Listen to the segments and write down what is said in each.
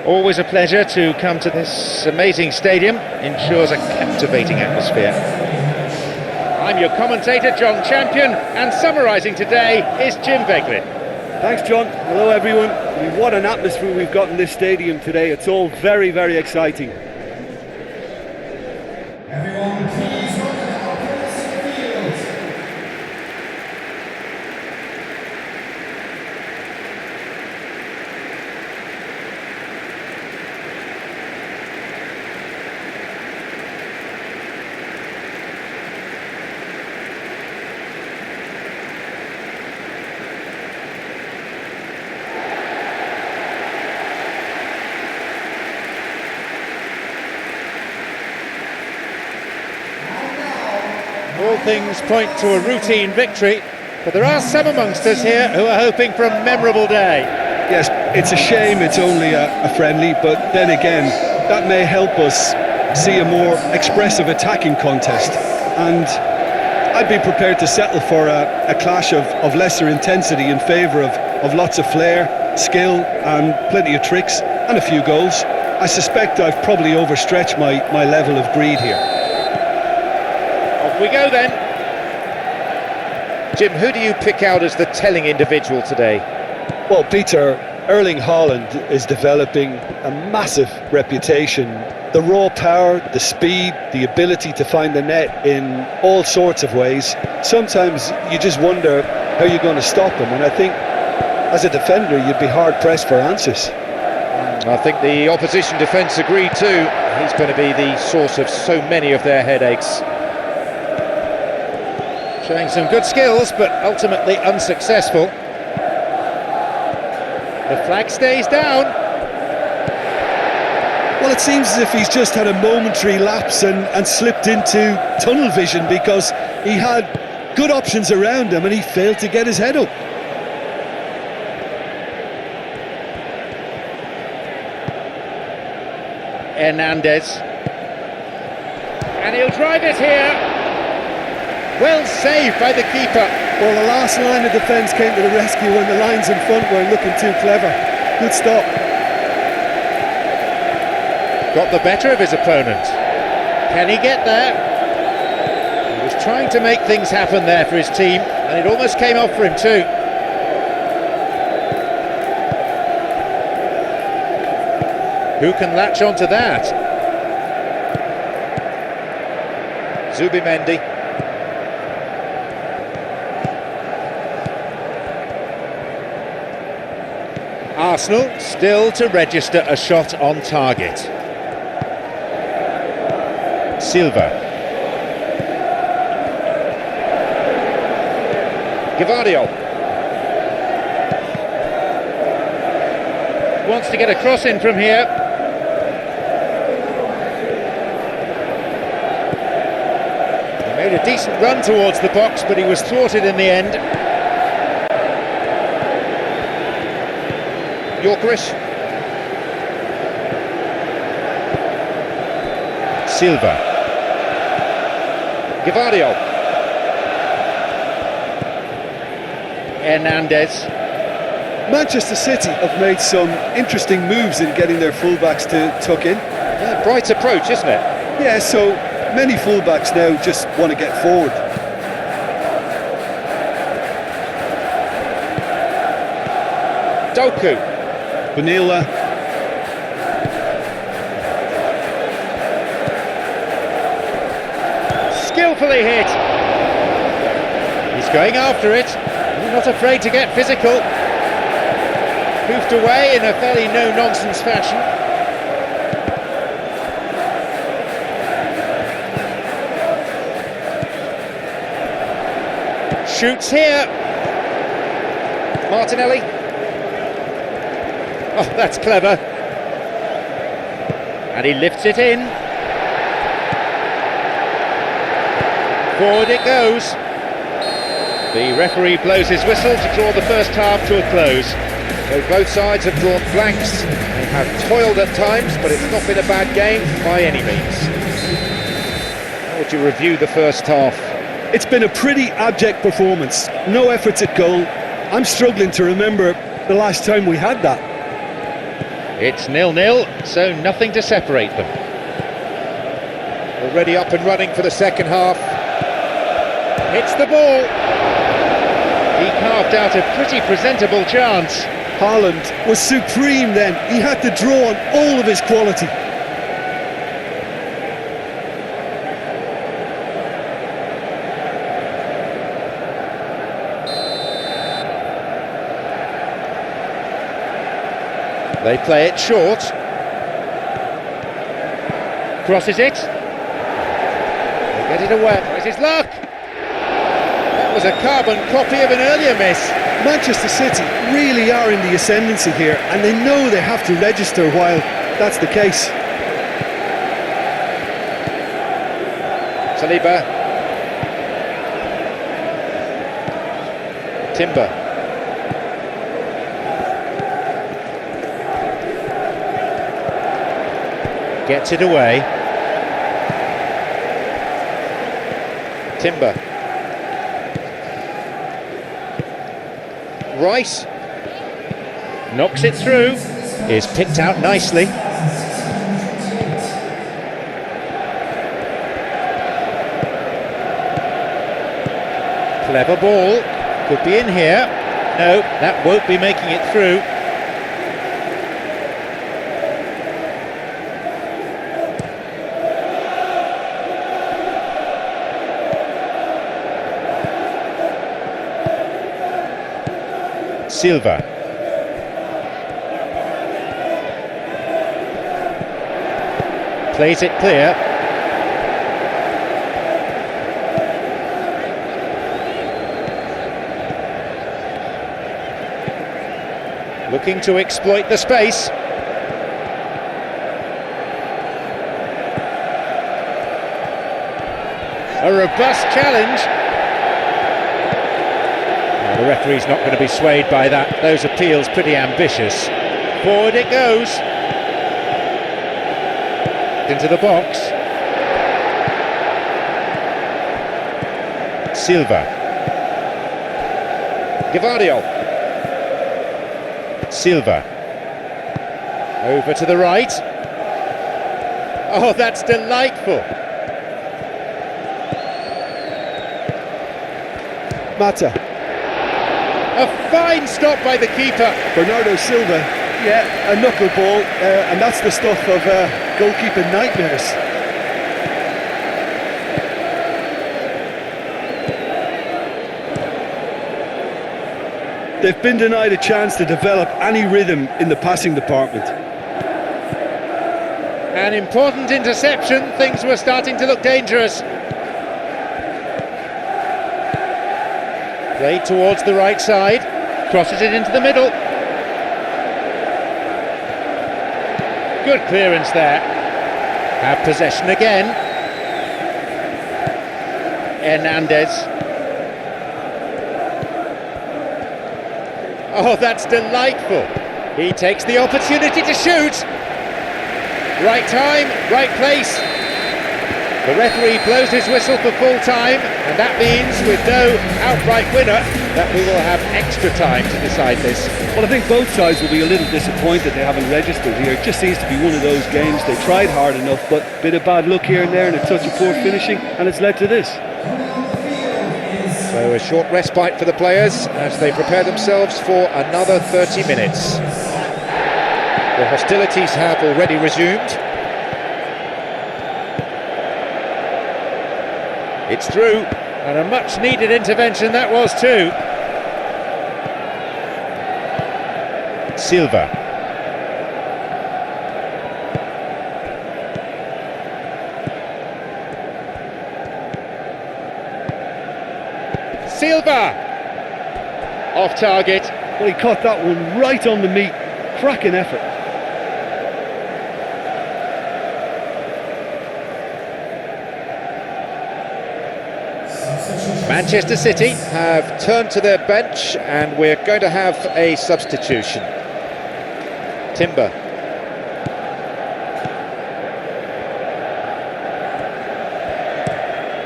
Always a pleasure to come to this amazing stadium. Ensures a captivating atmosphere. I'm your commentator, John Champion, and summarising today is Jim Beglin. Thanks, John. Hello, everyone. What an atmosphere we've got in this stadium today. It's all very, very exciting. Everyone, please welcome our players to the field. All things point to a routine victory, but there are some amongst us here who are hoping for a memorable day. Yes, it's a shame it's only a friendly, but then again, that may help us see a more expressive attacking contest. And I'd be prepared to settle for a clash of lesser intensity in favour of lots of flair, skill and plenty of tricks and a few goals. I suspect I've probably overstretched my level of greed here. We go then. Jim, who do you pick out as the telling individual today? Well, Peter, Erling Haaland is developing a massive reputation. The raw power, the speed, the ability to find the net in all sorts of ways. Sometimes you just wonder how you're going to stop him, and I think as a defender you'd be hard-pressed for answers. I think the opposition defence agreed too. He's going to be the source of so many of their headaches. Showing some good skills, but ultimately unsuccessful. The flag stays down. Well, it seems as if he's just had a momentary lapse and slipped into tunnel vision, because he had good options around him and he failed to get his head up. Hernandez. And he'll drive it here. Well saved by the keeper. Well, the last line of defence came to the rescue when the lines in front weren't looking too clever. Good stop. Got the better of his opponent. Can he get there? He was trying to make things happen there for his team, and it almost came off for him too. Who can latch onto that? Zubimendi. Arsenal still to register a shot on target. Silva. Gavardio. Wants to get a cross in from here. He made a decent run towards the box, but he was thwarted in the end. Yorkerish. Silva. Gavardio. Hernandez. Manchester City have made some interesting moves in getting their fullbacks to tuck in. Yeah, bright approach, isn't it? Yeah, so many fullbacks now just want to get forward. Doku. Vanilla. Skillfully hit. He's going after it. He's not afraid to get physical. Poofed away in a fairly no-nonsense fashion. Shoots here. Martinelli. Oh, that's clever. And he lifts it in. Forward it goes. The referee blows his whistle to draw the first half to a close. So both sides have drawn blanks. They have toiled at times, but it's not been a bad game by any means. How would you review the first half? It's been a pretty abject performance. No efforts at goal. I'm struggling to remember the last time we had that. It's 0-0, so nothing to separate them. Already up and running for the second half. Hits the ball. He carved out a pretty presentable chance. Haaland was supreme then. He had to draw on all of his quality. They play it short. Crosses it. They get it away. Where's his luck? That was a carbon copy of an earlier miss. Manchester City really are in the ascendancy here, and they know they have to register while that's the case. Saliba. Timber. Gets it away. Timber. Rice. Knocks it through. Is picked out nicely. Clever ball. Could be in here. No, that won't be making it through. Silva. Plays it clear. Looking to exploit the space. A robust challenge. The referee's not going to be swayed by that. Those appeals pretty ambitious. Forward it goes. Into the box. Silva. Gavardio. Silva. Over to the right. Oh, that's delightful. Mata. A fine stop by the keeper. Bernardo Silva, yeah, a knuckleball, and that's the stuff of goalkeeping nightmares. They've been denied a chance to develop any rhythm in the passing department. An important interception. Things were starting to look dangerous. Played towards the right side, crosses it into the middle. Good clearance there. Have possession again. Hernandez. Oh, that's delightful. He takes the opportunity to shoot. Right time, right place. The referee blows his whistle for full time, and that means, with no outright winner, that we will have extra time to decide this. Well, I think both sides will be a little disappointed they haven't registered here. It just seems to be one of those games. They tried hard enough, but a bit of bad luck here and there and a touch of poor finishing, and it's led to this. So a short respite for the players as they prepare themselves for another 30 minutes. The hostilities have already resumed. It's through, and a much-needed intervention that was too. Silva. Silva! Off target. Well, he caught that one right on the meat. Cracking effort. Manchester City have turned to their bench, and we're going to have a substitution. Timber.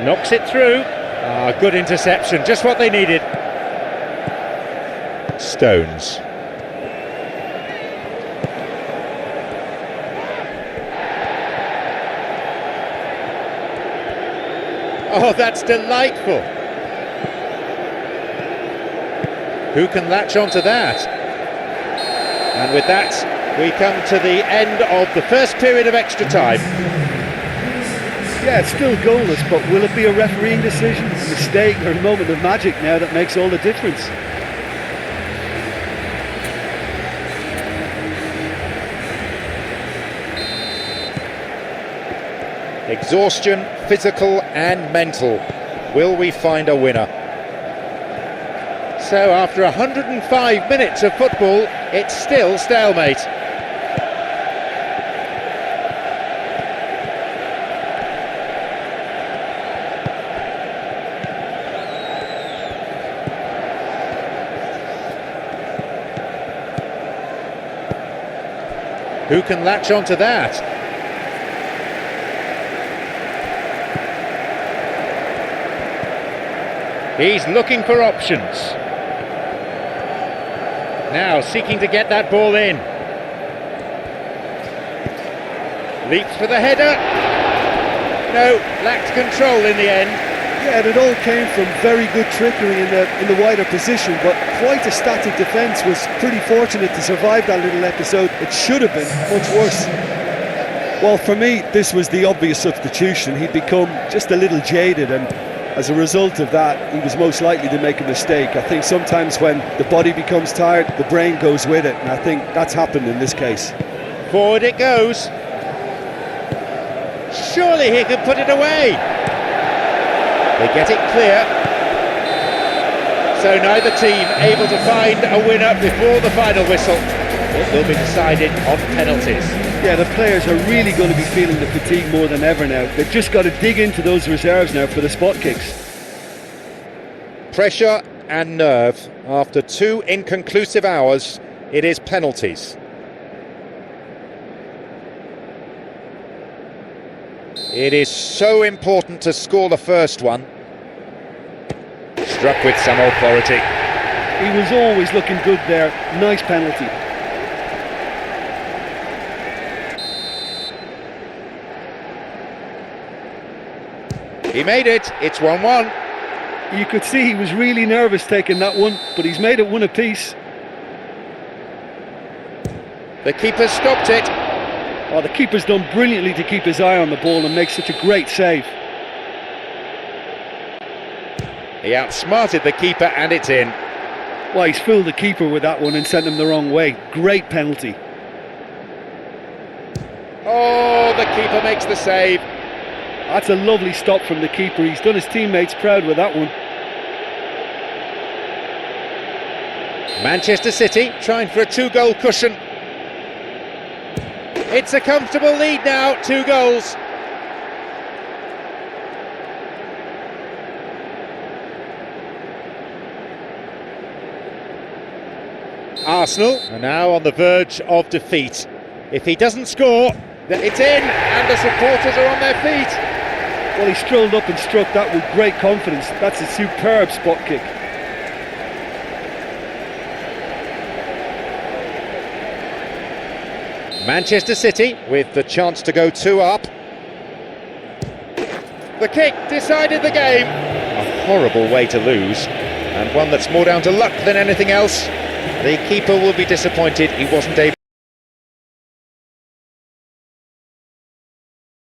Knocks it through. Good interception, just what they needed. Stones. Oh, that's delightful. Who can latch onto that? And with that, we come to the end of the first period of extra time. Yeah, it's still goalless, but will it be a refereeing decision, a mistake, or a moment of magic now that makes all the difference? Exhaustion, physical and mental. Will we find a winner? So after 105 minutes of football, it's still stalemate. Who can latch onto that? He's looking for options. Now seeking to get that ball in. Leaps for the header. No, lacked control in the end. Yeah, and it all came from very good trickery in the wider position, but quite a static defence. Was pretty fortunate to survive that little episode. It should have been much worse. Well, for me, this was the obvious substitution. He'd become just a little jaded, and as a result of that, he was most likely to make a mistake. I think sometimes when the body becomes tired, the brain goes with it, and I think that's happened in this case. Forward it goes. Surely he could put it away. They get it clear. So neither team able to find a winner before the final whistle. It will be decided on penalties. Yeah, the players are really going to be feeling the fatigue more than ever now. They've just got to dig into those reserves now for the spot kicks. Pressure and nerve. After 2 inconclusive hours, it is penalties. It is so important to score the first one. Struck with some authority. He was always looking good there. Nice penalty. He made it. It's 1-1. You could see he was really nervous taking that one, but he's made it one apiece. The keeper stopped it. Oh, the keeper's done brilliantly to keep his eye on the ball and make such a great save. He outsmarted the keeper and it's in. Well, he's fooled the keeper with that one and sent him the wrong way. Great penalty. Oh, the keeper makes the save. That's a lovely stop from the keeper. He's done his teammates proud with that one. Manchester City trying for a 2-goal cushion. It's a comfortable lead now, 2 goals. Arsenal are now on the verge of defeat. If he doesn't score, then it's in, and the supporters are on their feet. Well, he strolled up and struck that with great confidence. That's a superb spot kick. Manchester City with the chance to go 2 up. The kick decided the game. A horrible way to lose, and one that's more down to luck than anything else. The keeper will be disappointed he wasn't able